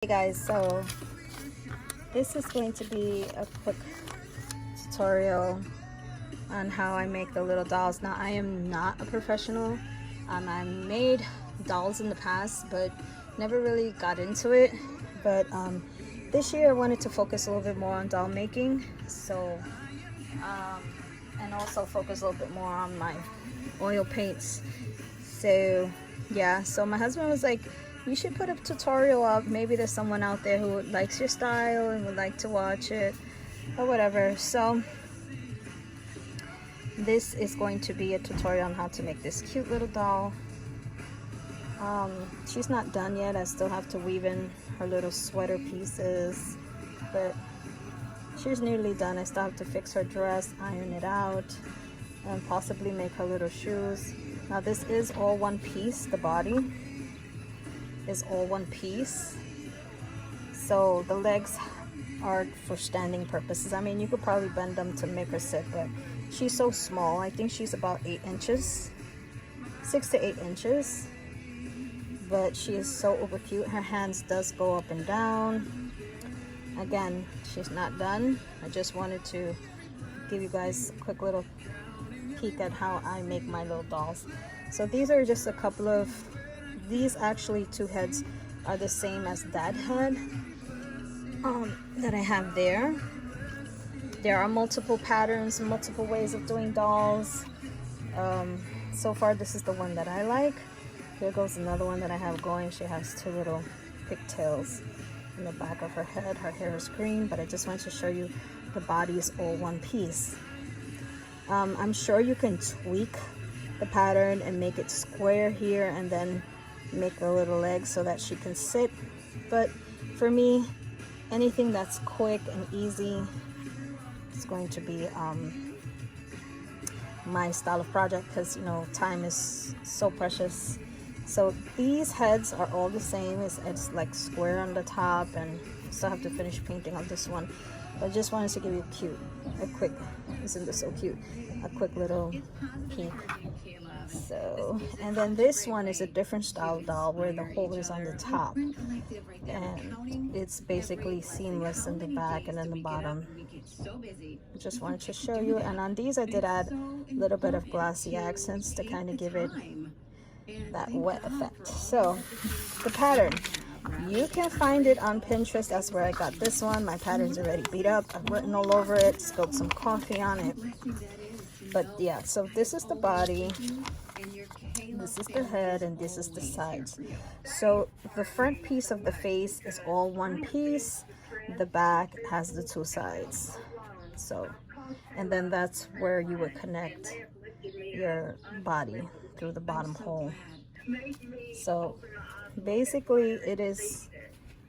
Hey guys, so this is going to be a quick tutorial on how I make the little dolls. Now I am not a professional. I made dolls in the past but never really got into it, but this year I wanted to focus a little bit more on doll making, so and also focus a little bit more on my oil paints. So yeah, so my husband was like, you should put a tutorial up. Maybe there's someone out there who likes your style and would like to watch it or whatever. So this is going to be a tutorial on how to make this cute little doll. She's not done yet. I still have to weave in her little sweater pieces, but she's nearly done. I still have to fix her dress, iron it out, and possibly make her little shoes. Now this is all one piece. The body is all one piece, so the legs are for standing purposes. I mean, you could probably bend them to make her sit, but she's so small. I think she's about 8 inches, 6 to 8 inches, but she is so over cute. Her hands does go up and down. Again, she's not done. I just wanted to give you guys a quick little peek at how I make my little dolls. So these are just a couple of these. Actually, 2 heads are the same as that head that I have there. There are multiple patterns, multiple ways of doing dolls. So far this is the one that I like. Here goes another one that I have going. She has 2 little pigtails in the back of her head. Her hair is green, but I just wanted to show you the body is all one piece. I'm sure you can tweak the pattern and make it square here and then make the little legs so that she can sit, but for me, anything that's quick and easy is going to be my style of project, because you know, time is so precious. So these heads are all the same. It's like square on the top, and still have to finish painting on this one, but I just wanted to give you a quick, isn't this so cute, a quick little peek. So, and then this one is a different style doll where the hole is on the top and it's basically seamless in the back and in the bottom. Just wanted to show you. And on these I did add a little bit of glossy accents to kind of give it that wet effect. So the pattern, you can find it on Pinterest. That's where I got this one. My pattern's already beat up. I've written all over it, spilled some coffee on it. But yeah, so this is the body, this is the head, and this is the sides. So the front piece of the face is all one piece. The back has the 2 sides. So, and then that's where you would connect your body through the bottom hole. So basically it is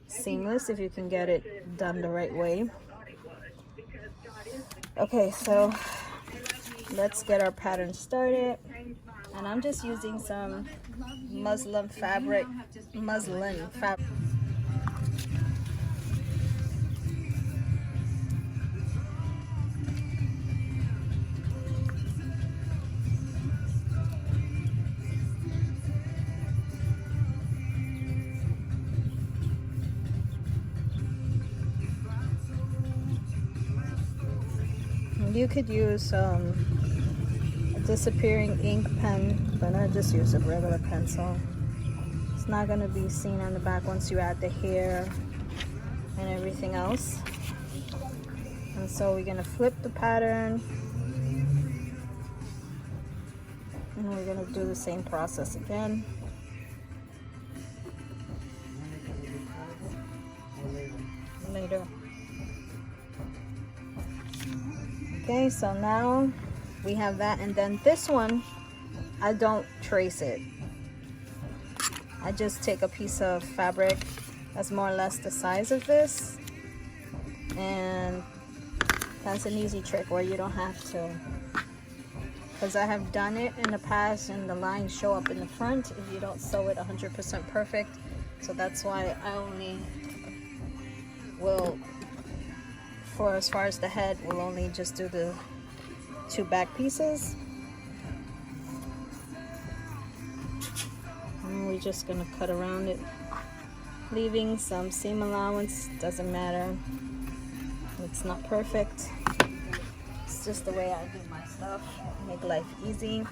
seamless if you can get it done the right way. Okay, so let's get our pattern started. And I'm just using some muslin fabric. You could use a disappearing ink pen, but I just use a regular pencil. It's not going to be seen on the back once you add the hair and everything else. And so we're going to flip the pattern, and we're going to do the same process again. Later. Okay, so now we have that, and then this one, I don't trace it. I just take a piece of fabric that's more or less the size of this, and that's an easy trick where you don't have to, because I have done it in the past and the lines show up in the front if you don't sew it 100% perfect. So that's why I only will, for as far as the head, we'll only just do the 2 back pieces. And we're just gonna cut around it leaving some seam allowance, doesn't matter. It's not perfect. It's just the way I do my stuff. Make life easy.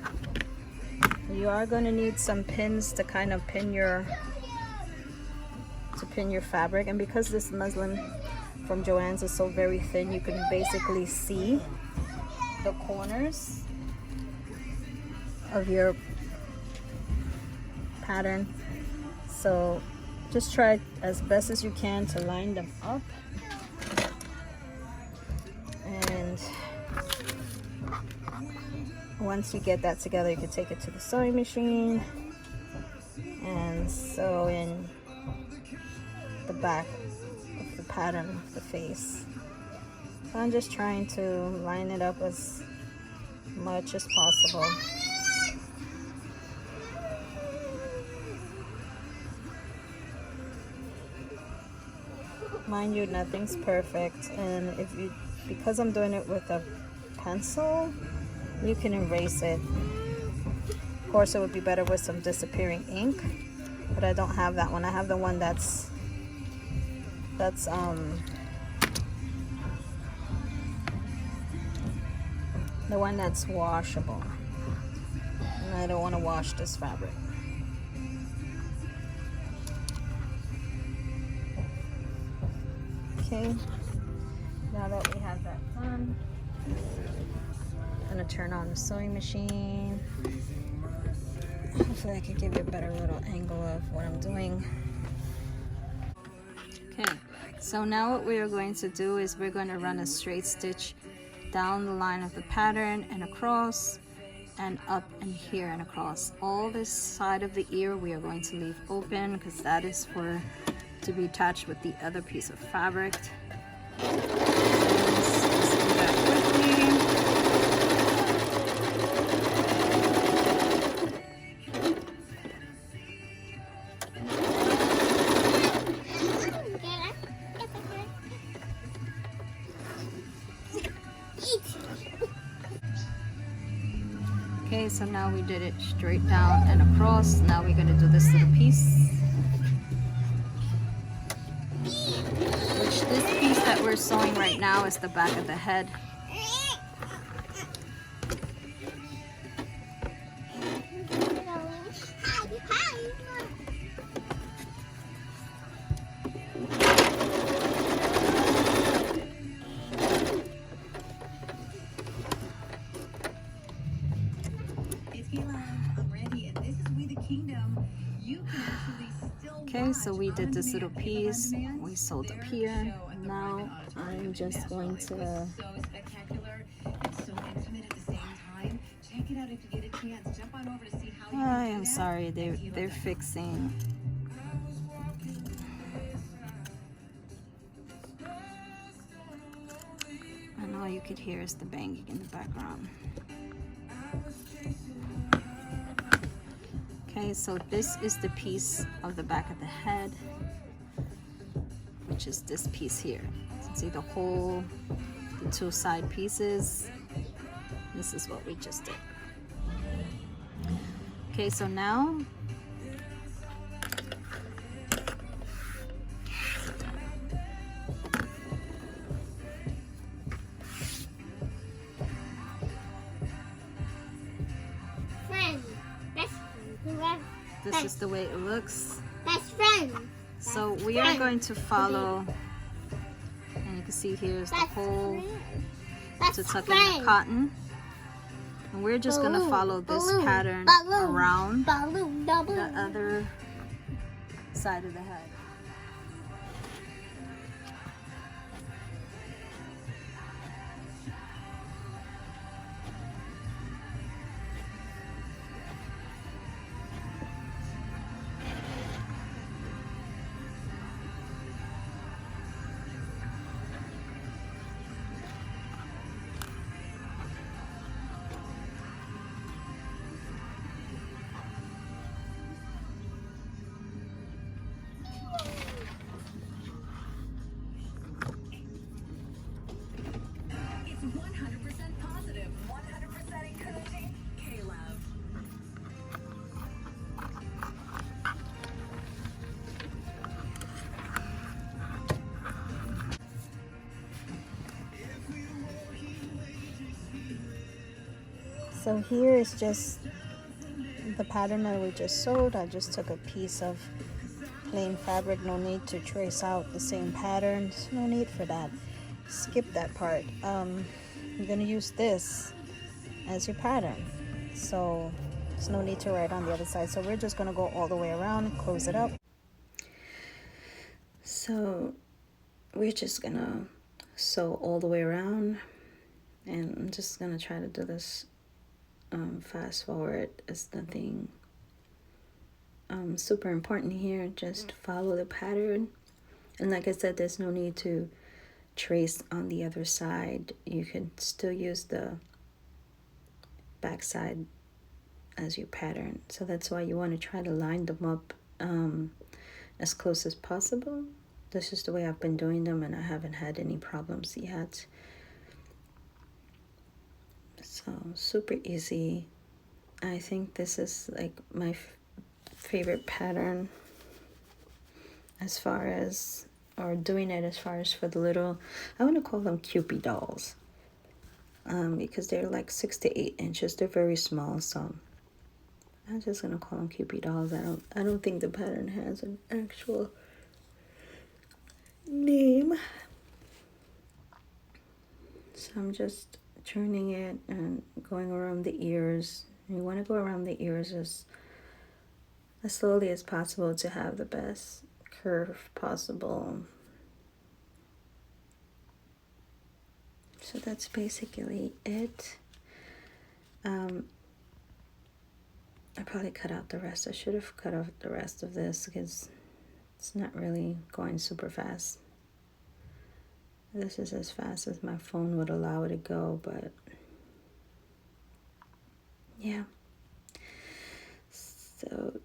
You are going to need some pins to kind of pin your fabric, and because this muslin from Joann's is so very thin, you can basically see the corners of your pattern. So just try as best as you can to line them up, and once you get that together, you can take it to the sewing machine and sew in the back of the pattern of the face. So I'm just trying to line it up as much as possible. Mind you, nothing's perfect, and because I'm doing it with a pencil, you can erase it. Of course, it would be better with some disappearing ink, but I don't have that one. I have the one that's the one that's washable, and I don't want to wash this fabric. Okay, now that we have that done, I'm gonna turn on the sewing machine. Hopefully I can give you a better little angle of what I'm doing. Okay, so now what we are going to do is we're going to run a straight stitch down the line of the pattern and across and up and here and across. All this side of the ear we are going to leave open because that is to be attached with the other piece of fabric. Okay, so now we did it straight down and across. Now we're going to do this little piece. Which this piece that we're sewing right now is the back of the head. Okay, so we did this little piece, we sewed up here. Now I'm just going to I am sorry, they're fixing. And all you could hear is the banging in the background. Okay, so this is the piece of the back of the head, which is this piece here. You can see the two side pieces. This is what we just did. Okay, so now this is the way it looks. Best friend. So we are going to follow, and you can see here's the hole to tuck in the cotton. And we're just going to follow this pattern around the other side of the head. So here is just the pattern that we just sewed. I just took a piece of plain fabric. No need to trace out the same patterns. No need for that. Skip that part. You're gonna use this as your pattern, so there's no need to write on the other side. So we're just gonna go all the way around, close it up. So we're just gonna sew all the way around, and I'm just gonna try to do this fast forward. It's nothing super important here. Just follow the pattern, and like I said, there's no need to trace on the other side. You can still use the back side as your pattern. So that's why you want to try to line them up as close as possible. This is the way I've been doing them, and I haven't had any problems yet. So super easy. I think this is like my favorite pattern as far as, or doing it as far as for the little, I want to call them Cupie dolls, because they're like 6 to 8 inches. They're very small, so I'm just gonna call them Cupie dolls. I don't think the pattern has an actual name. So I'm just turning it and going around the ears. You want to go around the ears as slowly as possible to have the best curve possible. So that's basically it. I probably cut out the rest. I should have cut off the rest of this because it's not really going super fast. This is as fast as my phone would allow it to go, but yeah. So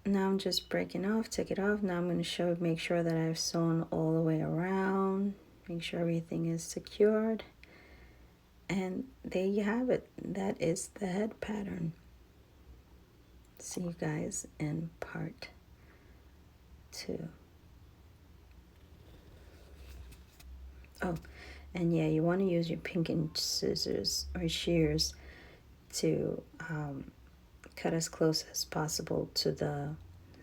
now I'm just breaking off, take it off. Now I'm going to make sure that I've sewn all the way around, make sure everything is secured. And there you have it. That is the head pattern. See you guys in part 2. Oh, and yeah, you want to use your pinking scissors or shears to cut as close as possible to the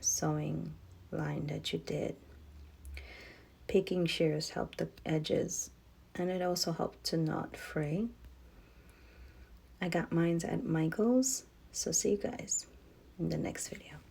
sewing line that you did. Pinking shears help the edges, and it also helped to not fray. I got mine at Michael's, so see you guys in the next video.